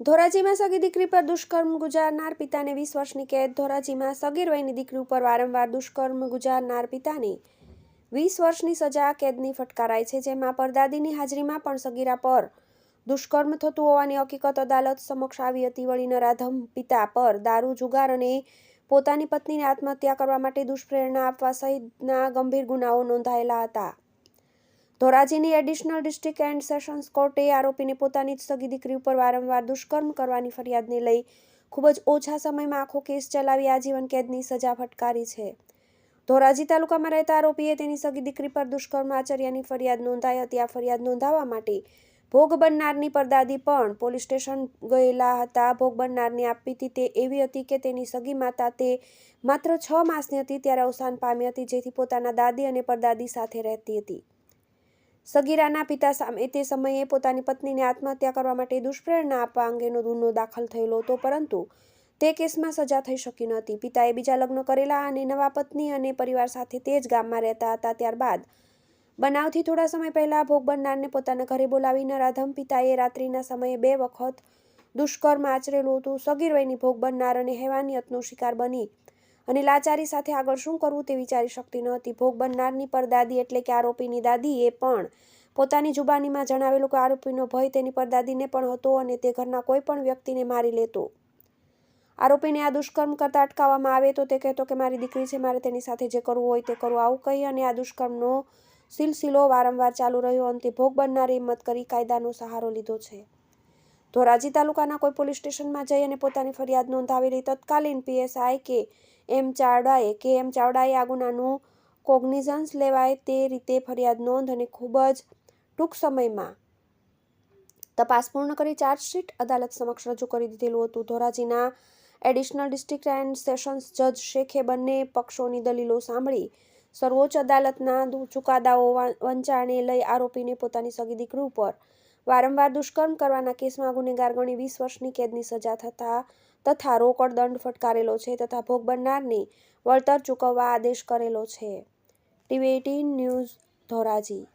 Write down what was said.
ધોરાજીમાં સગી દીકરી પર દુષ્કર્મ ગુજારનાર પિતાને 20 વર્ષની કેદ। ધોરાજીમાં સગીર વયની દીકરી ઉપર વારંવાર દુષ્કર્મ ગુજારનાર પિતાને 20 વર્ષની સજા કેદની ફટકારાઈ છે, જેમાં પરદાદીની હાજરીમાં પણ સગીરા પર દુષ્કર્મ થતું હોવાની હકીકત અદાલત સમક્ષ આવી હતી। વળી નરાધમ પિતા પર દારૂ, જુગાર અને પોતાની પત્નીને આત્મહત્યા કરવા માટે દુષ્પ્રેરણા આપવા સહિતના ગંભીર ગુનાઓ નોંધાયેલા હતા। ધોરાજીની એડિશનલ ડિસ્ટ્રિક્ટ એન્ડ સેશન્સ કોર્ટે આરોપીને પોતાની જ સગી દીકરી ઉપર વારંવાર દુષ્કર્મ કરવાની ફરિયાદને લઈ ખૂબ જ ઓછા સમયમાં આખો કેસ ચલાવી આજીવન કેદની સજા ફટકારી છે। ધોરાજી તાલુકામાં રહેતા આરોપીએ તેની સગી દીકરી પર દુષ્કર્મ આચર્યાની ફરિયાદ નોંધાઈ હતી। આ ફરિયાદ નોંધાવવા માટે ભોગ બનનારની પરદાદી પણ પોલીસ સ્ટેશન ગયેલા હતા। ભોગ બનનારની આપવીતી તે એવી હતી કે તેની સગી માતા તે માત્ર 6 માસની હતી ત્યારે અવસાન પામી હતી, જેથી પોતાના દાદી અને પરદાદી સાથે રહેતી હતી। સગીરાના પિતા સામે તે સમયે પોતાની પત્નીને આત્મહત્યા કરવા માટે દુષ્પ્રેરણા આપવા અંગેનો ગુનો દાખલ થયેલો હતો, પરંતુ તે કેસમાં સજા થઈ શકી ન હતી। પિતાએ બીજા લગ્ન કરેલા અને નવા પત્ની અને પરિવાર સાથે તે જ ગામમાં રહેતા હતા। ત્યારબાદ બનાવથી થોડા સમય પહેલા ભોગ બનનારને પોતાના ઘરે બોલાવી નરાધમ પિતાએ રાત્રિના સમયે 2 વખત દુષ્કર્મ આચરેલું હતું। સગીર વયની ભોગ બનનાર અને હેવાનિયતનો શિકાર બની અને લાચારી સાથે આગળ શું કરવું તે વિચારી શકતી ન હતી। ભોગ બનનારની પરદાદી એટલે કે આરોપીની દાદીએ પણ પોતાની જુબાનીમાં જણાવેલું કે આરોપીનો ભય તેની પરદાદીને પણ હતો અને તે ઘરના કોઈ પણ વ્યક્તિને મારી લેતો। આરોપીને આ દુષ્કર્મ કરતા અટકાવવામાં આવે તો તે કહેતો કે મારી દીકરી છે, મારે તેની સાથે જે કરવું હોય તે કરું, આવું કહી અને આ દુષ્કર્મનો સિલસિલો વારંવાર ચાલુ રહ્યો। અંતે ભોગ બનનારે હિંમત કરી કાયદાનો સહારો લીધો છે। ધોરાજી તાલુકાના કોઈ પોલીસ સ્ટેશનમાં જઈ અને પોતાની ફરિયાદ નોંધાવેલી તત્કાલીન પીએસઆઈ કે.એમ. ચાવડાએ આ ગુનાનું કોગ્નિઝન્સ લેવાય તે રીતે ફરિયાદ નોંધ અને ખૂબ જ ટૂંક સમયમાં તપાસ પૂર્ણ કરી ચાર્જશીટ અદાલત સમક્ષ રજૂ કરી દીધેલું હતું। ધોરાજીના એડિશનલ ડિસ્ટ્રિક્ટ એન્ડ સેશન્સ જજ શેખે બંને પક્ષોની દલીલો સાંભળી સર્વોચ્ચ અદાલતના ચુકાદાઓ વંચાણે લઈ આરોપીને પોતાની સગી દીકરી ઉપર વારંવાર દુષ્કર્મ કરવાના કેસમાં ગુનેગાર ગણી 20 વર્ષની કેદની સજા તથા રોકડ દંડ ફટકારેલો છે તથા ભોગ બનનારને વળતર ચૂકવવા આદેશ કરેલો છે। ટીવી18 ન્યૂઝ ધોરાજી।